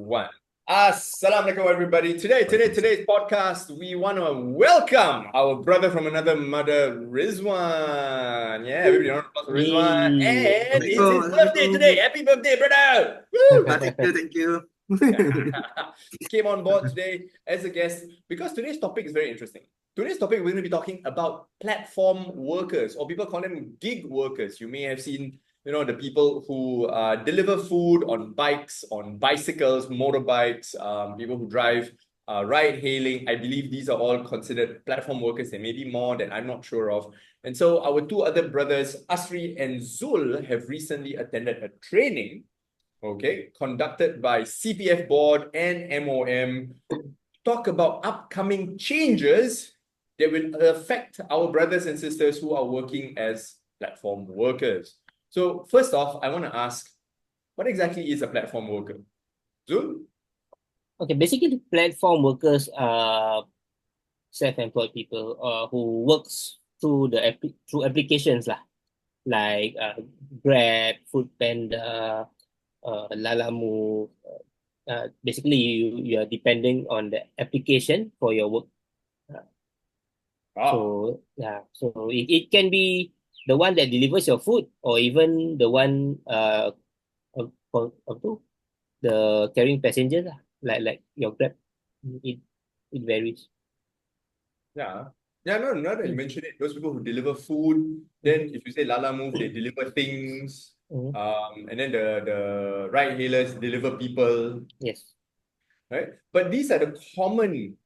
One. Assalamualaikum, everybody. Today's podcast, we want to welcome our brother from another mother, Rizwan. Yeah, everybody knows about Rizwan. And it's his birthday today. Happy birthday, brother! Woo! Thank you. Came on board today as a guest because today's topic is very interesting. Today's topic, we're going to be talking about platform workers, or people call them gig workers. You may have seen, the people who deliver food on bikes, on bicycles, motorbikes, people who drive ride hailing. I believe these are all considered platform workers. There may be more that I'm not sure of. And so our two other brothers, Asri and Zul, have recently attended a training, conducted by CPF board and MOM, talk about upcoming changes that will affect our brothers and sisters who are working as platform workers. So first off, I want to ask, what exactly is a platform worker? Zul? Okay, basically platform workers are self-employed people who works through through applications like Grab, Foodpanda, Lalamu. Basically, you are depending on the application for your work. So it can be the one that delivers your food, or even the one the carrying passengers like your Grab. It varies. No, you mentioned it. Those people who deliver food, then if you say Lala Move, they deliver things. And then the ride hailers deliver people. Yes. Right? But these are the common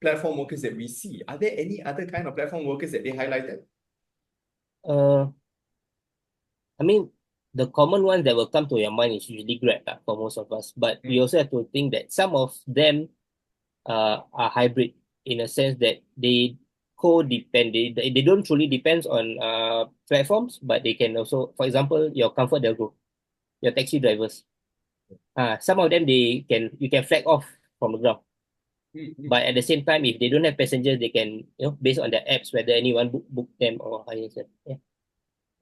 platform workers that we see. Are there any other kind of platform workers that they highlighted? I mean, the common ones that will come to your mind is usually Grab for most of us. But we also have to think that some of them are hybrid in a sense that they co-depend. They don't truly depend on platforms, but they can also, for example, your ComfortDelGro, your taxi drivers. Some of them you can flag off from the ground. But at the same time, if they don't have passengers, they can, based on their apps, whether anyone book them or hire them. Yeah.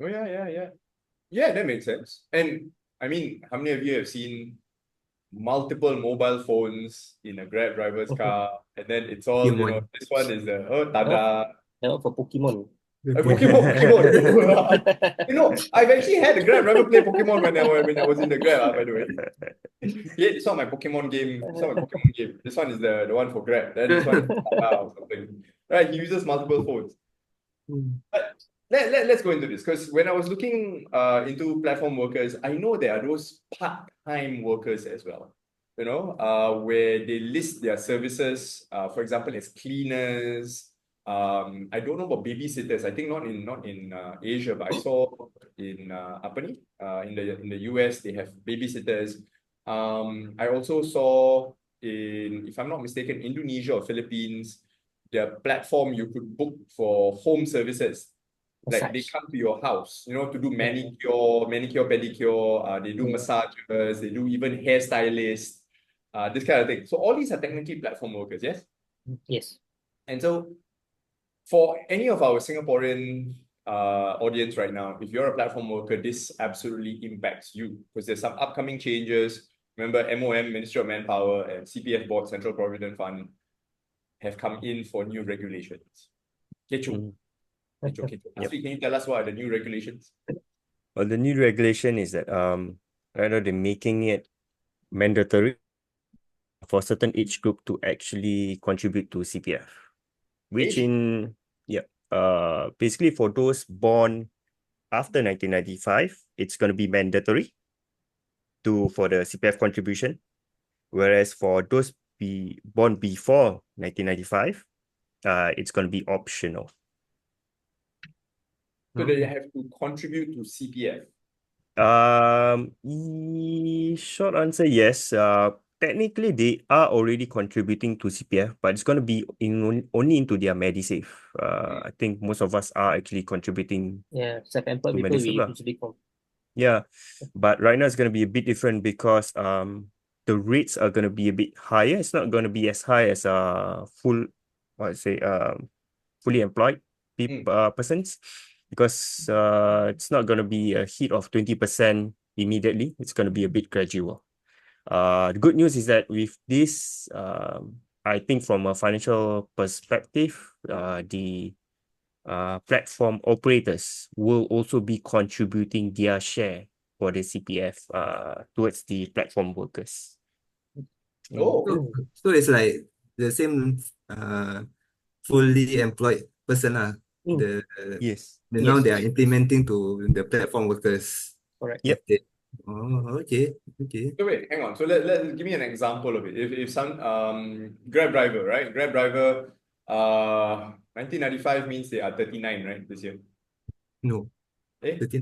Oh, yeah. Yeah, that makes sense. And I mean, how many of you have seen multiple mobile phones in a Grab driver's car? And then it's all, this one is the Tada. For Pokemon. Pokemon. I've actually had a Grab driver play Pokemon when I was in the Grab, by the way. Yeah, it's not my Pokemon game. It's not my Pokemon game. This one is the one for Grab. Then this one is Tada or something. Right, he uses multiple phones. But let's go into this, because when I was looking into platform workers, I know there are those part-time workers as well, where they list their services, for example, as cleaners. I don't know about babysitters. I think not in Asia, but I saw in in the US they have babysitters. I also saw if I'm not mistaken, Indonesia or Philippines, the platform you could book for home services. Like they come to your house, to do manicure, pedicure. They do massages. They do even hairstylists, this kind of thing. So all these are technically platform workers, yes? Yes. And so for any of our Singaporean audience right now, if you're a platform worker, this absolutely impacts you, because there's some upcoming changes. Remember, MOM, Ministry of Manpower, and CPF Board, Central Provident Fund, have come in for new regulations. Kecho. Afiq, can you tell us what are the new regulations? Well, the new regulation is that right now they're making it mandatory for certain age group to actually contribute to CPF, which basically for those born after 1995, it's going to be mandatory for the CPF contribution, whereas for those born before 1995, it's going to be optional. So they have to contribute to CPF. Short answer, yes. Technically, they are already contributing to CPF, but it's going to be only into their MediSave. I think most of us are actually contributing. Yeah, self-employed people we usually call. Yeah, but right now it's going to be a bit different because the rates are going to be a bit higher. It's not going to be as high as fully employed persons, because it's not going to be a hit of 20% immediately. It's going to be a bit gradual. The good news is that with this, I think from a financial perspective, the platform operators will also be contributing their share for the CPF towards the platform workers. Oh, So it's like the same fully employed person lah. Mm. Yes. Now Yes. they are implementing to the platform workers. Correct. Yep. instead. Oh, okay. so wait, hang on. So let give me an example of it. If some Grab driver, right? Grab driver, 1995 means they are 39, right? This year. No, Eh? 13,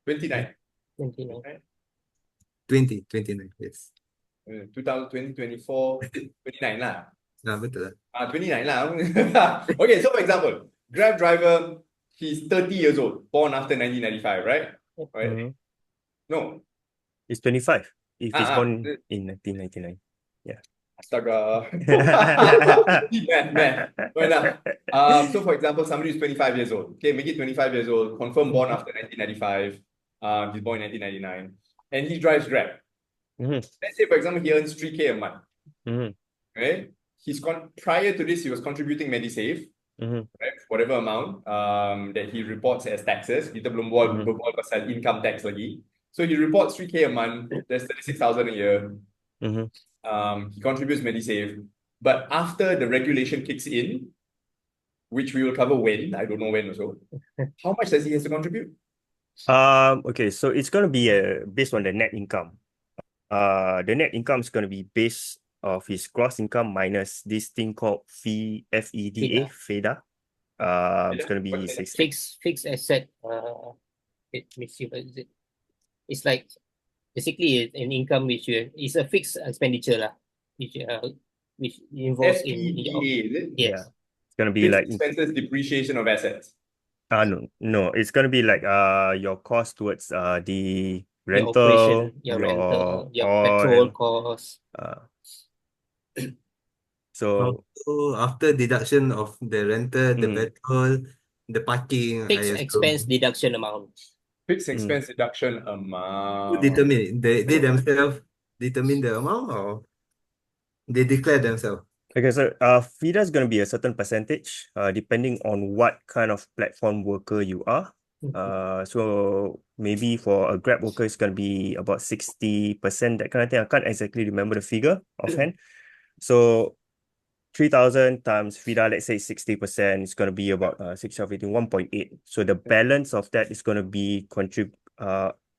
29. 29. Right? 29, yes. 2020, 24, 29 lah. Betul lah. 29 lah. Okay, so for example, Grab driver, he's 30 years old, born after 1995, right? Right? Mhm. No. It's 25 if it's born uh, in 1999. Astaga. Math. Well, so for example, somebody who's 25 years old, okay, make it 25 years old, confirmed born after 1995, he's born in 1999, and he drives Grab. Mhm. Let's say, for example, he earns 3K a month, Mhm. right? Prior to this, he was contributing MediSave, Mhm. right? Whatever amount that he reports as taxes. Kita belum berbual pasal income tax lagi. So he reports 3K a month, that's 36,000 a year. Mhm. He contributes MediSave. But after the regulation kicks in, which we will cover when, I don't know when also, how much does he have to contribute? Okay, so it's gonna be based on the net income. The net income is gonna be based of his gross income minus this thing called FEDA. It's gonna be What's that? 60. Fixed asset. Let me see what is it. It's like basically an income which is a fixed expenditure lah, which involves in FEDA, is it? yes. Yeah. It's gonna be Fixed like expenses, depreciation of assets. no, it's gonna be like your cost towards the Your rental, operation, your rental, your petrol oil. cost. So So after deduction of the rental, the petrol, the parking, Fixed I expense assume, deduction amount. Fixed expense deduction who amount. determine? They themselves determine the amount, or they declare themselves? okay, so FIDA is going to be a certain percentage, depending on what kind of platform worker you are. So maybe for a Grab worker, it's going to be about 60%, that kind of thing. I can't exactly remember the figure offhand. So 3,000 times FIDA, let's say 60%, it's going to be about 1.8. So the balance of that is going to be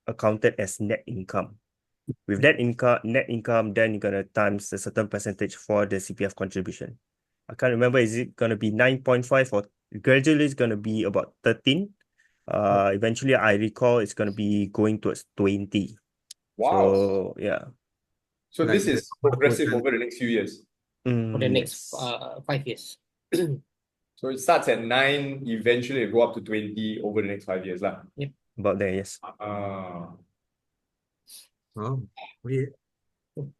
accounted as net income. With that net income, then you're gonna times a certain percentage for the CPF contribution. I can't remember, is it gonna be 9.5 or gradually it's gonna be about 13? Eventually I recall it's gonna be going towards 20. Wow. So yeah. So Like this is the- progressive over the next few years. For the next Yes. 5 years. So it starts at 9, eventually it go up to 20 over the next 5 years lah. About there, yes. Oh, okay.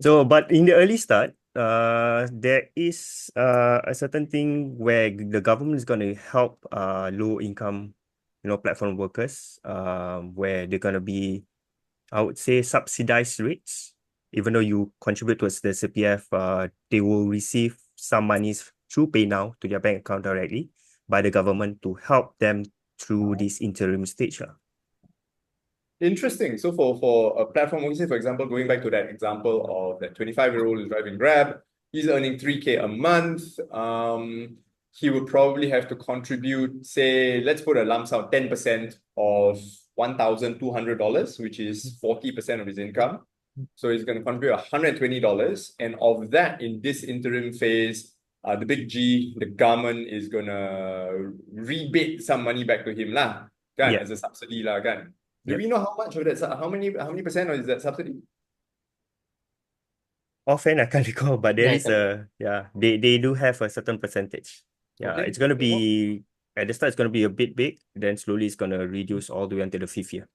So, but in the early start, there is a certain thing where the government is going to help low income, platform workers, where they're going to be, I would say, subsidized rates. Even though you contribute towards the CPF, they will receive some monies through PayNow to their bank account directly by the government to help them through this interim stage. Interesting. So for a platform, we say, for example, going back to that example of that 25-year-old who's driving Grab, he's earning 3K a month. He would probably have to contribute, say, let's put a lump sum, 10% of $1,200, which is 40% of his income. So he's going to contribute $120. And of that, in this interim phase, the big G, the government is going to rebate some money back to him lah, kan, Yeah. as a subsidy lah, kan. Do Yep. we know how much of that, how many percent is that subsidy? Offhand, I can't recall, but there Yeah, is they do have a certain percentage. Yeah, Okay. it's gonna be at the start, it's gonna be a bit big, then slowly it's gonna reduce all the way until the 5th year.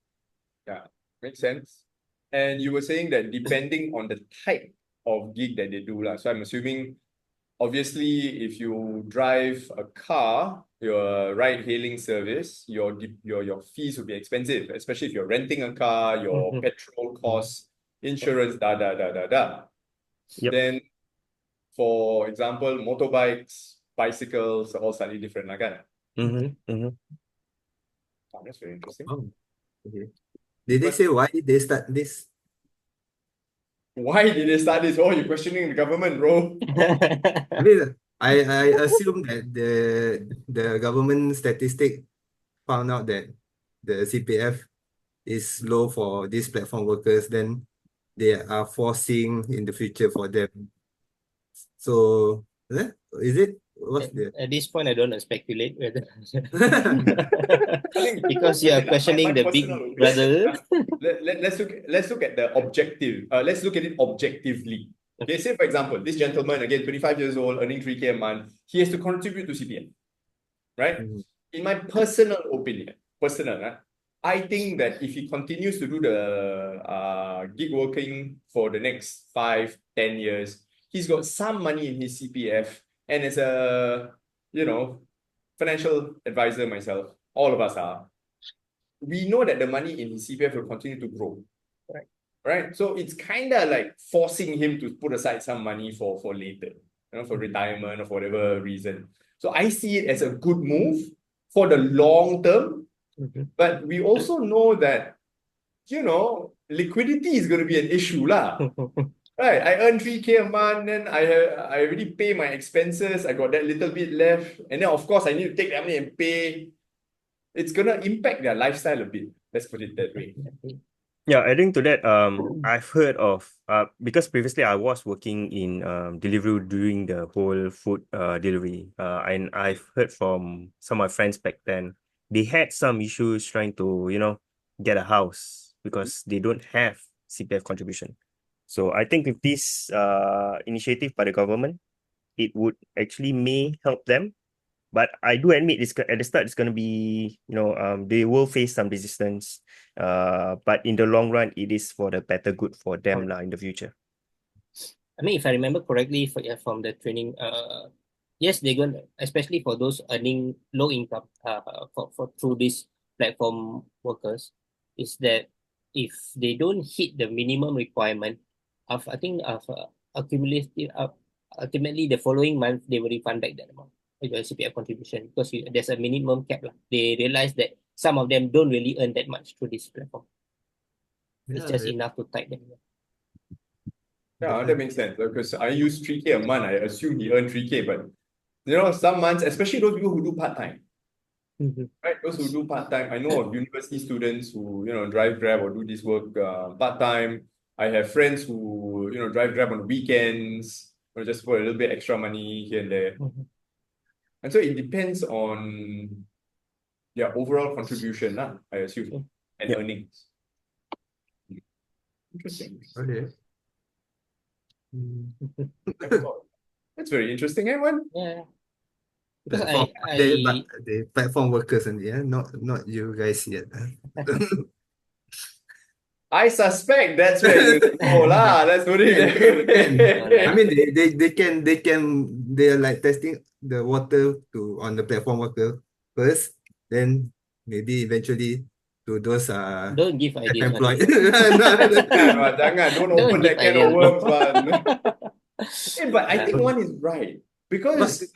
Yeah, makes sense. And you were saying that depending on the type of gig that they do lah. So I'm assuming, obviously, if you drive a car, your ride-hailing service, your fees will be expensive, especially if you're renting a car, your petrol costs insurance, Yep. Then, for example, motorbikes, bicycles are all slightly different lah kan? Oh, that's very interesting. Oh, okay. Did they But say why they start this? why did they start this? Oh, you're questioning the government, bro. I mean, I assume that the government statistic found out that the CPF is low for these platform workers, then they are forcing in the future for them. So, is it? What's the? At this point, I don't want to speculate whether I think because you are my questioning the big personal opinion, brother. let's look at the objective. Let's look at it objectively. Okay, say for example, this gentleman, again, 25 years old, earning 3K a month, he has to contribute to CPF, right? Mhm. In my personal opinion, I think that if he continues to do the gig working for the next 5-10 years, he's got some money in his CPF, and as a financial advisor myself, all of us are. We know that the money in his CPF will continue to grow. Right? So it's kind of like forcing him to put aside some money for later, for retirement or for whatever reason. So I see it as a good move for the long term. But we also know that, liquidity is going to be an issue lah. Right, I earn 3K a month, then I already pay my expenses. I got that little bit left, and then of course I need to take that money and pay. It's gonna impact their lifestyle a bit. Let's put it that way. Yeah, adding to that, I've heard of because previously I was working in delivery during the whole food delivery. And I've heard from some of my friends back then, they had some issues trying to, get a house because they don't have CPF contribution. So I think with this initiative by the government, it would actually may help them. But I do admit at the start it's going to be, they will face some resistance. But in the long run, it is for the better good for them in the future. I mean, if I remember correctly, from the training, yes, they're going to, especially for those earning low income, for through these platform workers, is that if they don't hit the minimum requirement accumulative, ultimately the following month they will refund back that amount with your CPF contribution because there's a minimum cap lah. They realize that some of them don't really earn that much through this platform. It's just enough to tide them. Yeah, that makes sense because I use 3K a month. I assume he earned 3K, but some months, especially those people who do part-time, right? Those who do part-time, I know of university students who, drive Grab or do this work part-time. I have friends who, drive Grab on weekends or just for a little bit extra money here and there. And so it depends on their overall contribution, I assume, and earnings. Interesting. Okay. That's very interesting, everyone. Yeah. Platform, the platform workers and not you guys yet. I suspect that's where you go lah. Let's put it there. I mean, they're like testing the water on the platform worker first, then maybe eventually to those don't give ideas. employed. Don't open that can of worms, man. But I think one is right because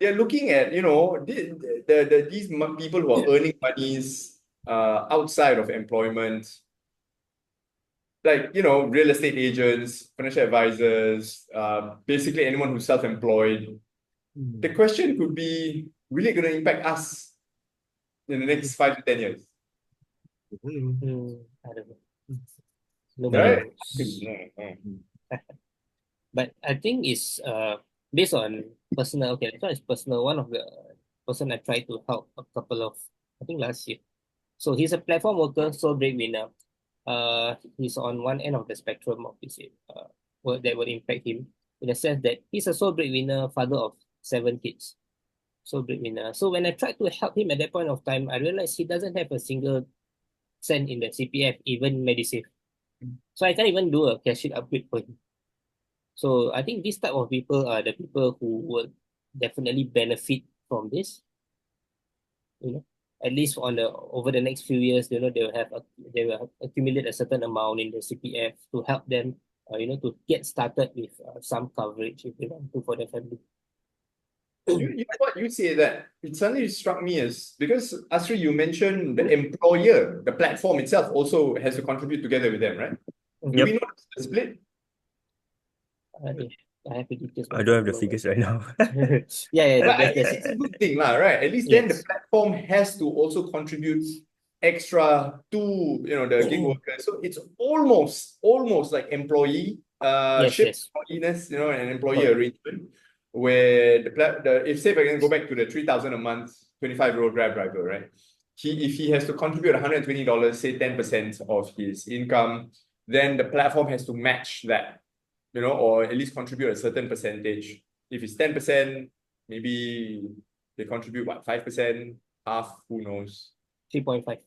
they're looking at these people who are earning monies outside of employment. Like, real estate agents, financial advisors, basically anyone who's self-employed. The question could be, really going to impact us in the next 5 to 10 years? I don't know. Right? But I think it's based on personal. Okay, this one is personal. One of the person I tried to help a couple of, I think last year. So he's a platform worker, sole breadwinner. He's on one end of the spectrum of this work that will impact him in the sense that he's a sole breadwinner, father of 7 kids. Sole breadwinner. So when I tried to help him at that point of time, I realized he doesn't have a single cent in the CPF, even MediSave. So I can't even do a cash sheet upgrade for him. So I think this type of people are the people who will definitely benefit from this. at least over the next few years, they will accumulate a certain amount in the CPF to help them, to get started with some coverage if they want to for their family. You know what you say that it suddenly struck me as because Asri, you mentioned the employer, the platform itself also has to contribute together with them, right? Do Yep. we know the split? I have the details. I don't have the figures right now. Yeah, But that's it's a good thing, lah, right? At least then the yes. platform has to also contribute extra to the gig workers. So it's almost like employee Yes, ship yes. employees, an employee Correct. arrangement where if say if I can go back to the 3,000 a month 25-year-old Grab driver, right? If he has to contribute $120, say 10% of his income, then the platform has to match that, or at least contribute a certain percentage. If it's 10%, maybe they contribute 5%, half, who knows? 3.5.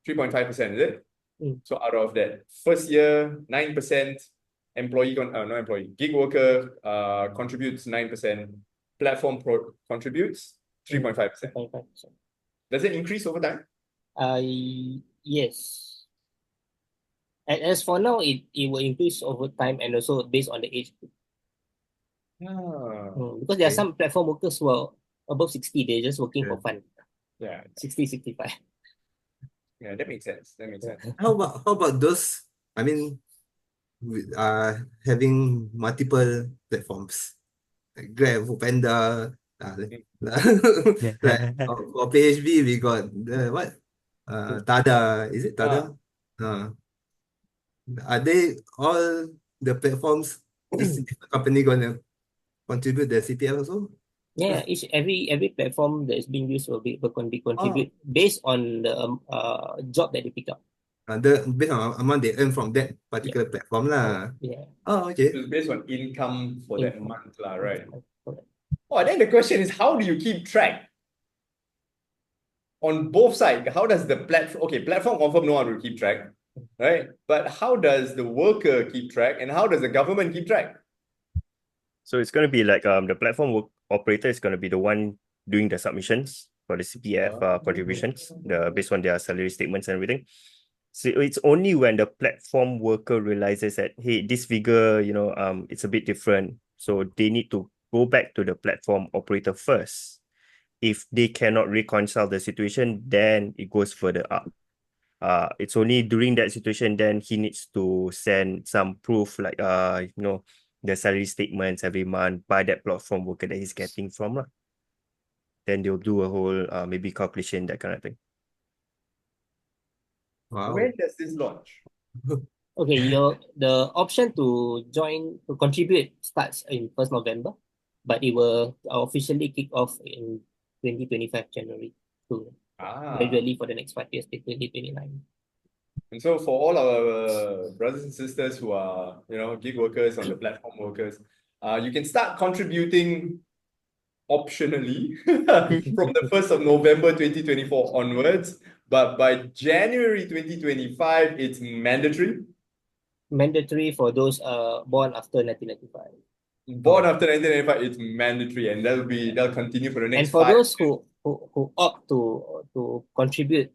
3.5%, is it? Mm. So out of that first year, 9% gig worker contributes 9%, platform contributes 3.5%. 3.5%. Does it increase over time? Yes. And as for now, it will increase over time and also based on the age group. Because there are some platform workers who are above 60, they're just working for fun. Yeah. 60, 65. Yeah, that makes sense. How about those? I mean, having multiple platforms like Grab, Foodpanda, like for PHB we got the what? Tada, is it Tada? Are they all the platforms? Is the company gonna contribute their CPF also? Yeah, every platform that is being used will contribute based on the job that they pick up. Based on amount they earn from that particular platform lah. Yeah. Oh, okay. It's based on income for that month lah, right? Correct. Oh, then the question is, how do you keep track on both sides? How does the platform confirm no one will keep track, right? But how does the worker keep track and how does the government keep track? So it's going to be like the platform operator is going to be the one doing the submissions for the CPF contributions, based on their salary statements and everything. So it's only when the platform worker realizes that, hey, this figure, it's a bit different. So they need to go back to the platform operator first. If they cannot reconcile the situation, then it goes further up. It's only during that situation then he needs to send some proof like the salary statements every month by that platform worker that he's getting from. Then they'll do a whole maybe calculation, that kind of thing. Wow. When does this launch? Okay, the option to contribute starts in 1st November, but it will officially kick off in 2025 January to gradually for the next 5 years till 2029. And so for all our brothers and sisters who are, gig workers or the platform workers, you can start contributing optionally from the 1st of November 2024 onwards, but by January 2025, it's mandatory. Mandatory for those born after 1995. Born after 1995, it's mandatory, and they'll continue for the next 5 years. And for those who opt to contribute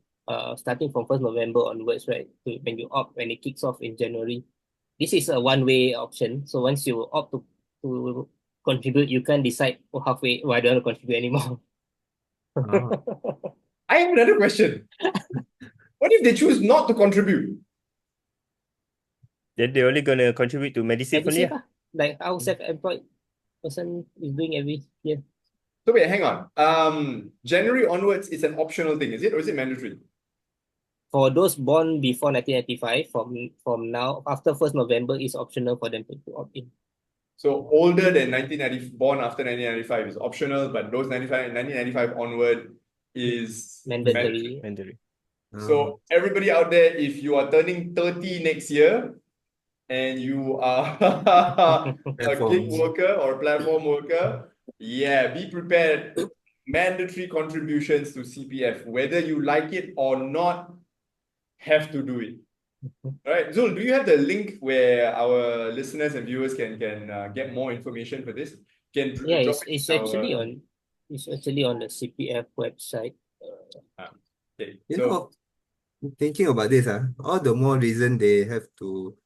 starting from 1st November onwards, right? When it kicks off in January, this is a one-way option. So once you opt to contribute, you can decide halfway, I don't want to contribute anymore. I have another question. What if they choose not to contribute? Then they're only gonna contribute to MediSave only. Like how self-employed person is doing every year. So wait, hang on. January onwards is an optional thing, is it, or is it mandatory? For those born before 1995, from now, after 1st November, it's optional for them to opt in. So older than 1990, born after 1995 is optional, but those 1995 onward is mandatory. So everybody out there, if you are turning 30 next year and you are a gig worker or platform worker, be prepared. Mandatory contributions to CPF, whether you like it or not, have to do it. All right, Zul, do you have the link where our listeners and viewers can get more information for this? It's actually on the CPF website. Okay. You So know, thinking about this, all the more reason they have to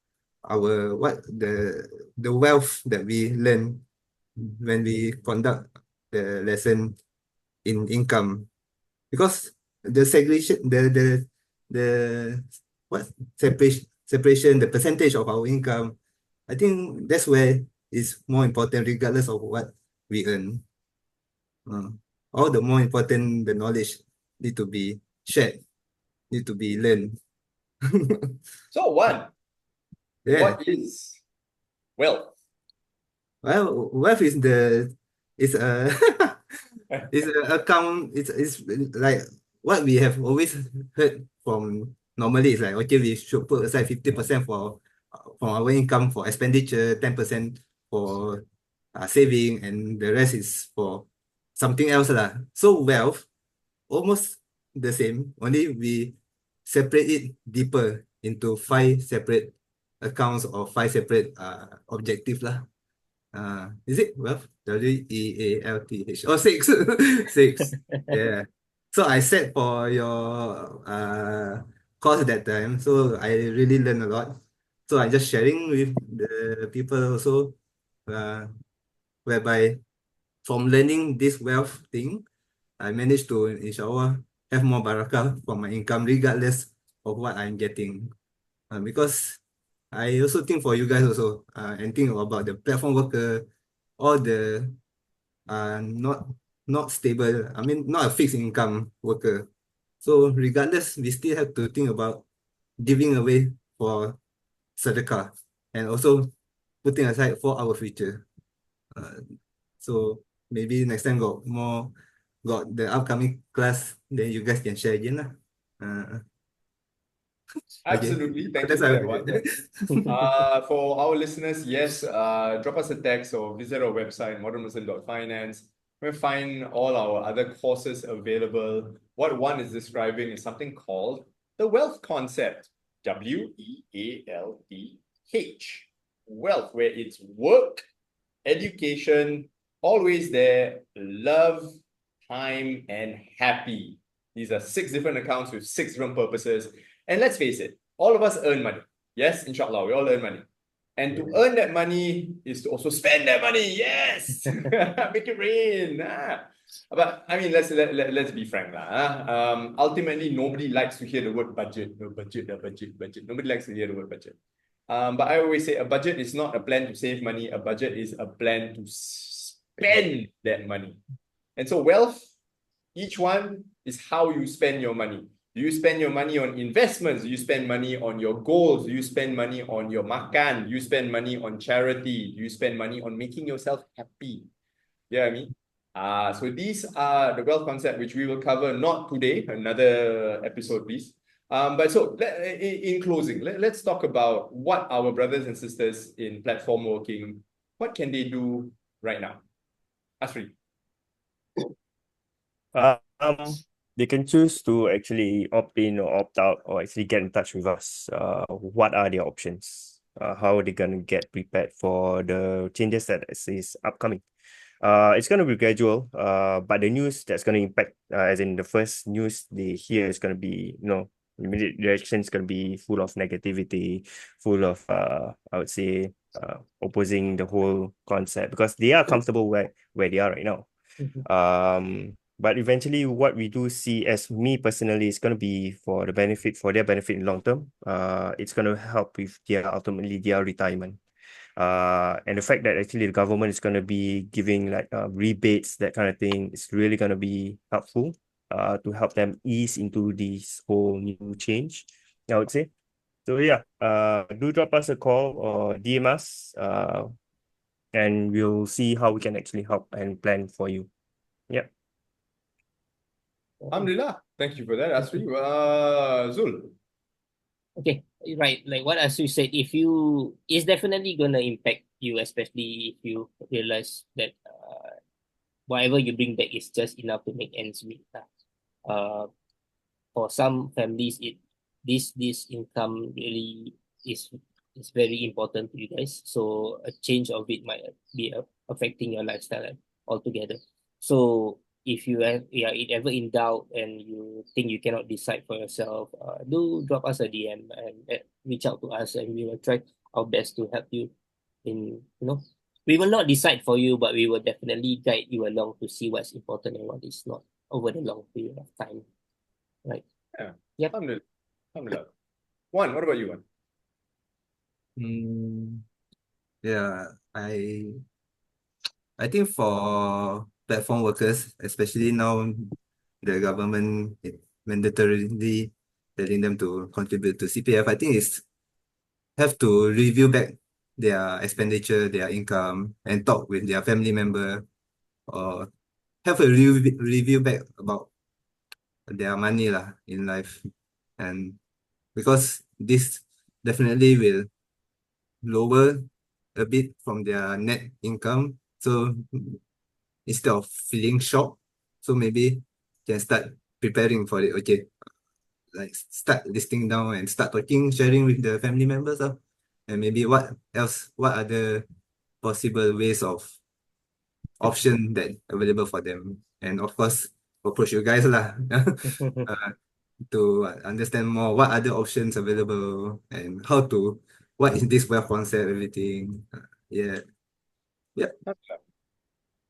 the wealth that we learn when we conduct the lesson in income, because the segregation the what separation the percentage of our income, I think that's where is more important regardless of what we earn. All the more important the knowledge need to be shared, need to be learned. so one, Yeah. what is wealth? Well, wealth is a is a account. It's like what we have always heard from normally. It's like, okay, we should put aside 50% for from our income for expenditure, 10% for saving, and the rest is for something else lah. So wealth almost the same. Only we separate it deeper into five separate accounts or five separate objectives lah. Is it wealth? WEALTH. Oh, six. Six. Yeah. So I sat for your course at that time. So I really learned a lot. So I just sharing with the people also, uh, whereby from learning this wealth thing, I managed to, inshallah, have more barakah for my income regardless of what I'm getting. Because I also think for you guys also, and think about the platform worker, all the not stable, I mean not a fixed income worker. So regardless, we still have to think about giving away for sedekah and also putting aside for our future. Uh, so maybe next time got the upcoming class, then you guys can share again lah. Okay. Absolutely. Thank you That's for how that one. For our listeners, yes, drop us a text or visit our website, modernmuslim.finance. We'll find all our other courses available. What one is describing is something called the wealth concept. WEALTH. Wealth, where it's work, education, always there, love, time, and happy. These are 6 different accounts with 6 different purposes. And let's face it, all of us earn money. Yes, inshallah, we all earn money. And to earn that money is to also spend that money. Yes, make it rain. But I mean, let's be frank lah. Ultimately, nobody likes to hear the word budget. The budget. Nobody likes to hear the word budget. But I always say a budget is not a plan to save money. A budget is a plan to spend that money. And so wealth, each one is how you spend your money. Do you spend your money on investments? Do you spend money on your goals? Do you spend money on your makan? Do you spend money on charity? Do you spend money on making yourself happy? You know what I mean? So these are the wealth concept which we will cover not today, another episode, please. But so in closing, let's talk about what our brothers and sisters in platform working, what can they do right now? Asri. They can choose to actually opt in or opt out or actually get in touch with us. What are their options? How are they going to get prepared for the changes that is upcoming? It's going to be gradual, but the news that's going to impact, as in the first news they hear is going to be, immediate reaction is going to be full of negativity, full of, I would say, opposing the whole concept because they are comfortable where they are right now. But eventually what we do see as me personally is going to be for their benefit in long term. It's going to help with ultimately their retirement. And the fact that actually the government is going to be giving like rebates, that kind of thing, is really going to be helpful to help them ease into this whole new change, I would say. So yeah, do drop us a call or DM us, and we'll see how we can actually help and plan for you. Yeah. Alhamdulillah. Thank you for that, Asri. Zul. Okay, right. Like what Asu said, it's definitely gonna impact you, especially if you realize that whatever you bring back is just enough to make ends meet. Uh, for some families, this income really is very important to you guys. So a change of it might be affecting your lifestyle altogether. So if you are ever in doubt and you think you cannot decide for yourself, do drop us a DM and reach out to us, and we will try our best to help you. We will not decide for you, but we will definitely guide you along to see what's important and what is not over the long period of time. Right? Yeah. Yep. Alhamdulillah. Juan, what about you, Juan? Yeah, I think for platform workers, especially now, the government mandatorily telling them to contribute to CPF. I think it's have to review back their expenditure, their income, and talk with their family member, or have a review back about their money lah in life. And because this definitely will lower a bit from their net income. So instead of feeling shocked, so maybe can start preparing for it. Okay, like start listing down and start talking, sharing with the family members, and maybe what other possible ways of option that available for them, and of course approach you guys lah to understand more what other options available and what is this wealth concept, everything. Yeah.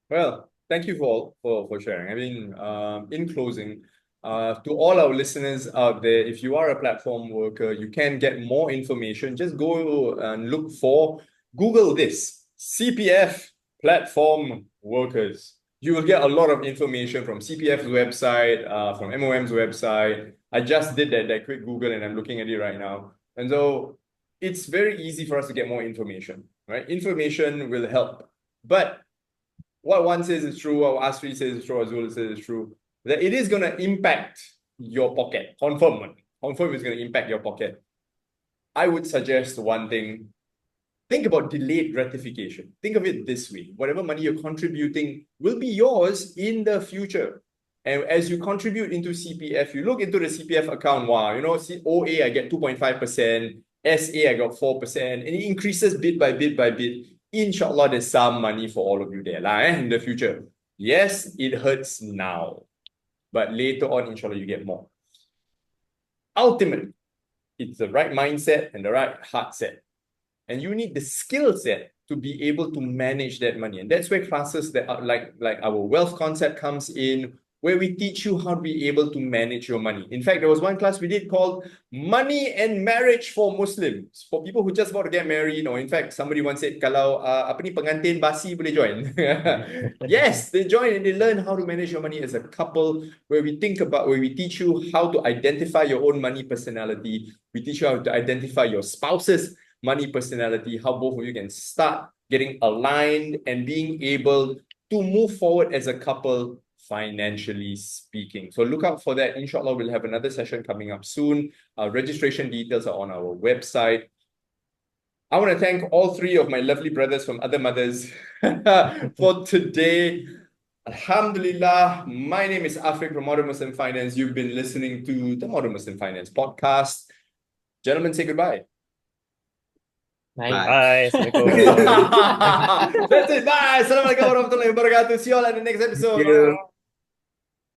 Well, thank you for sharing. I mean, in closing, to all our listeners out there, if you are a platform worker, you can get more information. Just go and Google this, CPF platform workers. You will get a lot of information from CPF's website, from MOM's website. I just did that quick Google and I'm looking at it right now. And so it's very easy for us to get more information, right? Information will help. But what one says is true, what Asri says is true, what Zul says is true, that it is going to impact your pocket. Confirm it's going to impact your pocket. I would suggest one thing. Think about delayed gratification. Think of it this way. Whatever money you're contributing will be yours in the future. And as you contribute into CPF, you look into the CPF account, wow, OA, I get 2.5%, SA, I got 4%, and it increases bit by bit by bit. Inshallah, there's some money for all of you there in the future. Yes, it hurts now, but later on, inshallah, you get more. Ultimately, it's the right mindset and the right heart set. And you need the skill set to be able to manage that money. And that's where classes that are like our wealth concept comes in, where we teach you how to be able to manage your money. In fact, there was one class we did called Money and Marriage for Muslims, for people who just about to get married. Or in fact, somebody once said, kalau pengantin basi boleh join. Yes, they join and they learn how to manage your money as a couple, where we teach you how to identify your own money personality. We teach you how to identify your spouse's money personality, how both of you can start getting aligned and being able to move forward as a couple, financially speaking. So look out for that. Inshallah, we'll have another session coming up soon. Registration details are on our website. I want to thank all three of my lovely brothers from other mothers for today. Alhamdulillah, my name is Afiq from Modern Muslim Finance. You've been listening to the Modern Muslim Finance podcast. Gentlemen, say goodbye. Bye. Bye. Assalamualaikum. That's it. Bye. Assalamualaikum warahmatullahi wabarakatuh. See you all at the next episode. Thank you.